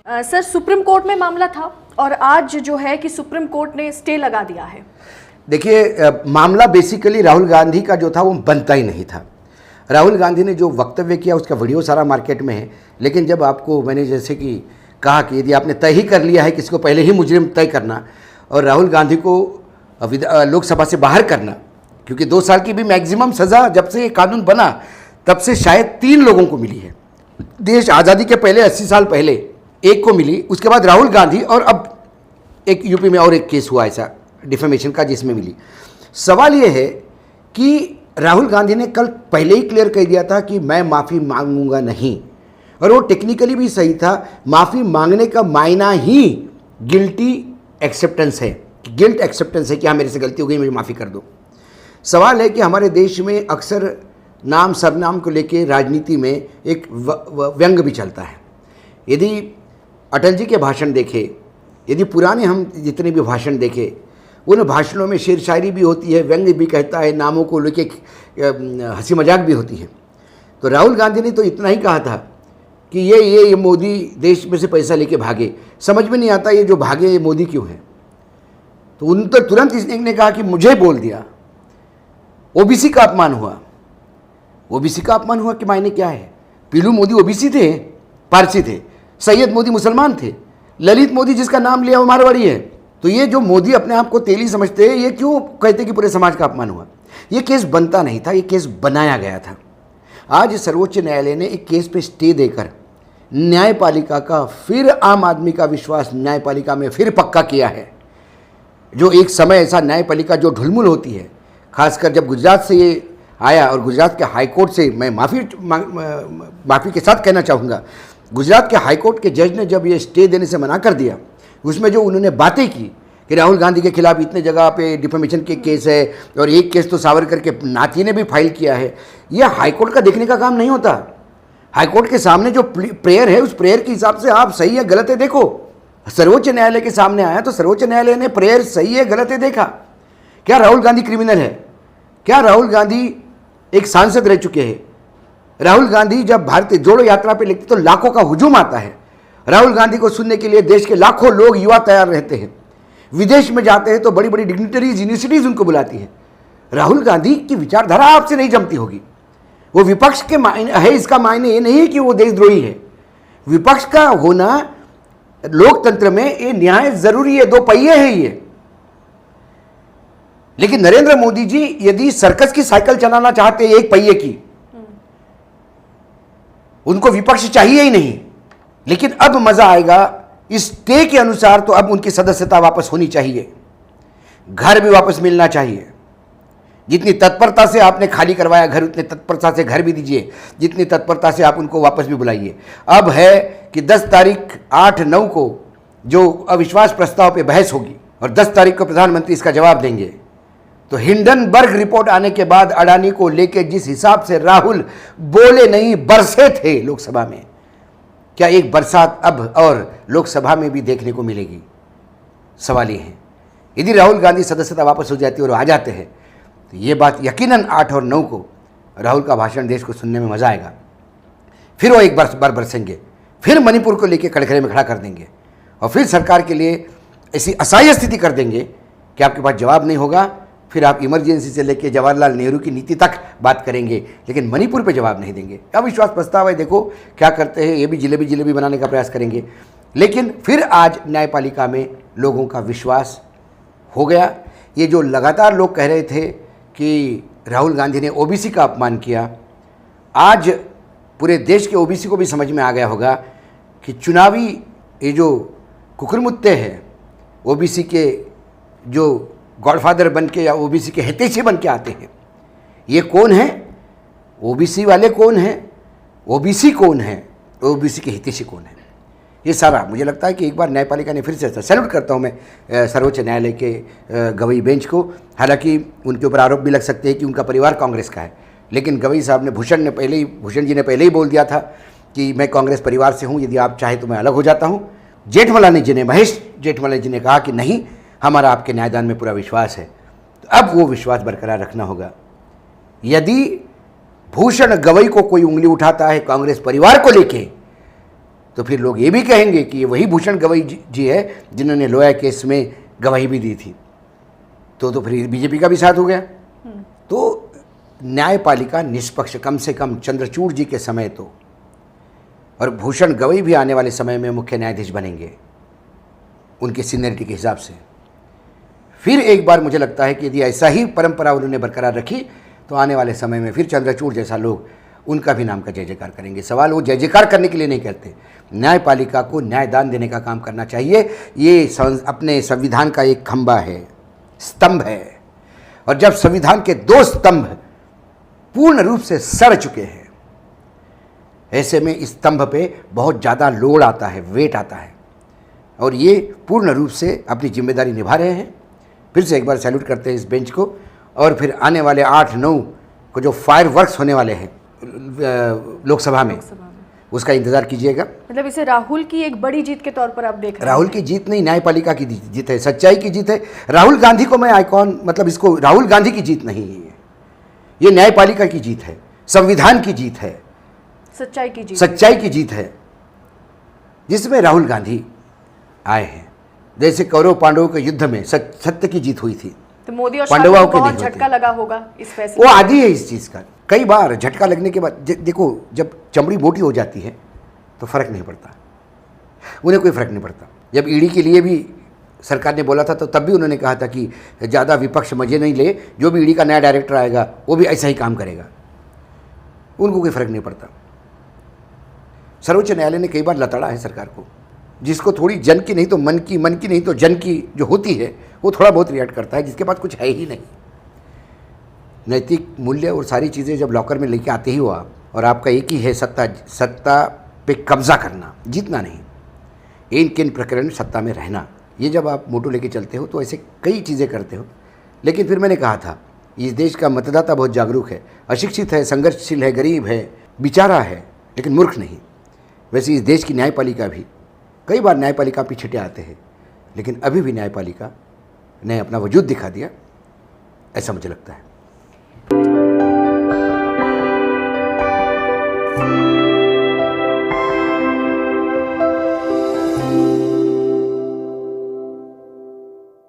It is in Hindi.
सर, सुप्रीम कोर्ट में मामला था और आज जो है कि सुप्रीम कोर्ट ने स्टे लगा दिया है। देखिए, मामला बेसिकली राहुल गांधी का जो था वो बनता ही नहीं था। राहुल गांधी ने जो वक्तव्य किया उसका वीडियो सारा मार्केट में है, लेकिन जब आपको मैंने जैसे कि कहा कि यदि आपने तय ही कर लिया है किसी को पहले ही मुजरिम तय करना और राहुल गांधी को लोकसभा से बाहर करना, क्योंकि 2 साल की भी मैक्सिमम सज़ा जब से ये कानून बना तब से शायद 3 लोगों को मिली है। देश आज़ादी के पहले 80 साल पहले एक को मिली, उसके बाद राहुल गांधी, और अब एक यूपी में और एक केस हुआ ऐसा डिफेमेशन का जिसमें मिली। सवाल ये है कि राहुल गांधी ने कल पहले ही क्लियर कह दिया था कि मैं माफ़ी मांगूंगा नहीं, और वो टेक्निकली भी सही था। माफ़ी मांगने का मायना ही गिल्टी एक्सेप्टेंस है, गिल्ट एक्सेप्टेंस है कि हाँ मेरे से गलती हो गई, मुझे माफ़ी कर दो। सवाल है कि हमारे देश में अक्सर नाम सरनाम को लेके राजनीति में एक व्यंग भी चलता है। यदि अटल जी के भाषण देखे, यदि पुराने हम जितने भी भाषण देखे, उन भाषणों में शेर शायरी भी होती है, व्यंग भी कहता है, नामों को लेके हंसी मजाक भी होती है। तो राहुल गांधी ने तो इतना ही कहा था कि ये मोदी देश में से पैसा लेके भागे। समझ में नहीं आता ये जो भागे ये मोदी क्यों है। तो उन तो तुरंत इसने कहा कि मुझे बोल दिया। ओबीसी का अपमान हुआ। ओबीसी का अपमान हुआ कि मायने क्या है? पीलू मोदी ओबीसी थे, पारसी थे। सैयद मोदी मुसलमान थे। ललित मोदी जिसका नाम लिया वो मारवाड़ी है। तो ये जो मोदी अपने आप को तेली समझते हैं, ये क्यों कहते कि पूरे समाज का अपमान हुआ? ये केस बनता नहीं था, ये केस बनाया गया था। आज सर्वोच्च न्यायालय ने एक केस पे स्टे देकर न्यायपालिका का, फिर आम आदमी का विश्वास न्यायपालिका में फिर पक्का किया है। जो एक समय ऐसा न्यायपालिका जो ढुलमुल होती है, खासकर जब गुजरात से ये आया, और गुजरात के हाईकोर्ट से मैं माफ़ी के साथ कहना चाहूँगा, गुजरात के हाईकोर्ट के जज ने जब ये स्टे देने से मना कर दिया, उसमें जो उन्होंने बातें की कि राहुल गांधी के खिलाफ इतने जगह पे डिफेमेशन के केस है और एक केस तो सावरकर के नाती ने भी फाइल किया है, यह हाईकोर्ट का देखने का काम नहीं होता। हाईकोर्ट के सामने जो प्रेयर है उस प्रेयर के हिसाब से आप सही है गलत है देखो। सर्वोच्च न्यायालय के सामने आया तो सर्वोच्च न्यायालय ने प्रेयर सही है गलत है देखा। क्या राहुल गांधी क्रिमिनल है? क्या राहुल गांधी एक सांसद रह चुके हैं? राहुल गांधी जब भारतीय जोड़ो यात्रा पे लिखते तो लाखों का हुजूम आता है। राहुल गांधी को सुनने के लिए देश के लाखों लोग, युवा तैयार रहते हैं। विदेश में जाते हैं तो बड़ी बड़ी डिग्निटरीज, यूनिवर्सिटीज उनको बुलाती है। राहुल गांधी की विचारधारा आपसे नहीं जमती होगी। वो विपक्ष के मायने है, इसका मायने ये नहीं है कि वो देशद्रोही है। विपक्ष का होना लोकतंत्र में ये न्याय जरूरी है, 2 पहिए है ये। लेकिन नरेंद्र मोदी जी यदि सर्कस की साइकिल चलाना चाहते हैं 1 पहिए की, उनको विपक्ष चाहिए ही नहीं। लेकिन अब मजा आएगा इस स्टे के अनुसार, तो अब उनकी सदस्यता वापस होनी चाहिए, घर भी वापस मिलना चाहिए। जितनी तत्परता से आपने खाली करवाया घर, उतनी तत्परता से घर भी दीजिए, जितनी तत्परता से आप उनको वापस भी बुलाइए। अब है कि 10 तारीख 8-9 को जो अविश्वास प्रस्ताव पे बहस होगी और 10 तारीख को प्रधानमंत्री इसका जवाब देंगे। तो हिंडनबर्ग रिपोर्ट आने के बाद अडानी को लेके जिस हिसाब से राहुल बोले नहीं बरसे थे लोकसभा में, क्या एक बरसात अब और लोकसभा में भी देखने को मिलेगी? सवाल ये है। यदि राहुल गांधी सदस्यता वापस हो जाती है और आ जाते हैं तो ये बात यकीनन 8 और 9 को राहुल का भाषण देश को सुनने में मजा आएगा। फिर वो एक बार बरसेंगे, फिर मणिपुर को लेके कड़खड़े में खड़ा कर देंगे और फिर सरकार के लिए ऐसी असहाय स्थिति कर देंगे कि आपके पास जवाब नहीं होगा। फिर आप इमरजेंसी से लेके जवाहरलाल नेहरू की नीति तक बात करेंगे, लेकिन मणिपुर पे जवाब नहीं देंगे। अविश्वास प्रस्ताव है, देखो क्या करते हैं। ये भी जिलेबी बनाने का प्रयास करेंगे। लेकिन फिर आज न्यायपालिका में लोगों का विश्वास हो गया। ये जो लगातार लोग कह रहे थे कि राहुल गांधी ने ओबीसी का अपमान किया, आज पूरे देश के ओबीसी को भी समझ में आ गया होगा कि चुनावी ये जो कुकुरमुत्ते हैं, ओबीसी के जो गॉडफादर बन के या ओबीसी के हितैषी बन के आते हैं, ये कौन है? ओबीसी वाले कौन हैं? ओबीसी कौन है? ओबीसी के हितैषी कौन है? ये सारा मुझे लगता है कि एक बार न्यायपालिका ने फिर से सैल्यूट करता हूँ मैं सर्वोच्च न्यायालय के गवई बेंच को। हालांकि उनके ऊपर आरोप भी लग सकते हैं कि उनका परिवार कांग्रेस का है, लेकिन गवई साहब ने, भूषण जी ने पहले ही बोल दिया था कि मैं कांग्रेस परिवार से हूँ, यदि आप चाहे तो मैं अलग हो जाता हूँ। जेठमलानी जी ने, महेश जेठमलानी जी ने कहा कि नहीं, हमारा आपके न्यायदान में पूरा विश्वास है। तो अब वो विश्वास बरकरार रखना होगा। यदि भूषण गवई को कोई उंगली उठाता है कांग्रेस परिवार को लेके, तो फिर लोग ये भी कहेंगे कि ये वही भूषण गवई जी है जिन्होंने लोया केस में गवाही भी दी थी, तो फिर बीजेपी का भी साथ हो गया। तो न्यायपालिका निष्पक्ष, कम से कम चंद्रचूड़ जी के समय तो, और भूषण गवई भी आने वाले समय में मुख्य न्यायाधीश बनेंगे उनके सीनियरिटी के हिसाब से। फिर एक बार मुझे लगता है कि यदि ऐसा ही परंपरा उन्होंने बरकरार रखी तो आने वाले समय में फिर चंद्रचूड़ जैसा लोग उनका भी नाम का जय जयकार करेंगे। सवाल वो जय जयकार करने के लिए नहीं करते, न्यायपालिका को न्यायदान देने का काम करना चाहिए। ये अपने संविधान का एक खंभा है, स्तंभ है, और जब संविधान के 2 स्तंभ पूर्ण रूप से सड़ चुके हैं, ऐसे में इस स्तंभ पे बहुत ज़्यादा लोड आता है, वेट आता है, और ये पूर्ण रूप से अपनी जिम्मेदारी निभा रहे हैं। फिर से एक बार सैल्यूट करते हैं इस बेंच को। और फिर आने वाले 8-9 को जो फायर वर्क्स होने वाले हैं लोकसभा में, उसका इंतजार कीजिएगा। मतलब इसे राहुल की एक बड़ी जीत के तौर पर आप देख रहे हैं? राहुल की जीत नहीं, न्यायपालिका की जीत है, सच्चाई की जीत है। राहुल गांधी को मैं आइकॉन, मतलब इसको राहुल गांधी की जीत नहीं है, ये न्यायपालिका की जीत है, संविधान की जीत है, सच्चाई की जीत, सच्चाई की जीत है, जिसमें राहुल गांधी आए हैं। जैसे कौरव पांडवों के युद्ध में सत्य की जीत हुई थी, तो मोदी और पांडवों को बहुत झटका लगा होगा इस फैसले। वो आदि है इस चीज़ का। कई बार झटका लगने के बाद देखो, जब चमड़ी मोटी हो जाती है तो फर्क नहीं पड़ता, उन्हें कोई फर्क नहीं पड़ता। जब ईडी के लिए भी सरकार ने बोला था तो तब भी उन्होंने कहा था कि ज़्यादा विपक्ष मजे नहीं ले, जो भी ईडी का नया डायरेक्टर आएगा वो भी ऐसा ही काम करेगा, उनको कोई फर्क नहीं पड़ता। सर्वोच्च न्यायालय ने कई बार लताड़ा है सरकार को, जिसको थोड़ी जन की नहीं तो मन की नहीं तो जन की जो होती है वो थोड़ा बहुत रिएक्ट करता है, जिसके पास कुछ है ही नहीं। नैतिक मूल्य और सारी चीज़ें जब लॉकर में लेके आते ही हुआ, और आपका एक ही है सत्ता पे कब्जा करना, जीतना नहीं, इन किन प्रकरण सत्ता में रहना, ये जब आप मोटो लेके चलते हो तो ऐसे कई चीज़ें करते हो। लेकिन फिर मैंने कहा था, इस देश का मतदाता बहुत जागरूक है, अशिक्षित है, संघर्षशील है, गरीब है, बेचारा है, लेकिन मूर्ख नहीं। वैसे इस देश की न्यायपालिका भी, कई बार न्यायपालिका पीछे आते हैं, लेकिन अभी भी न्यायपालिका ने अपना वजूद दिखा दिया, ऐसा मुझे लगता है।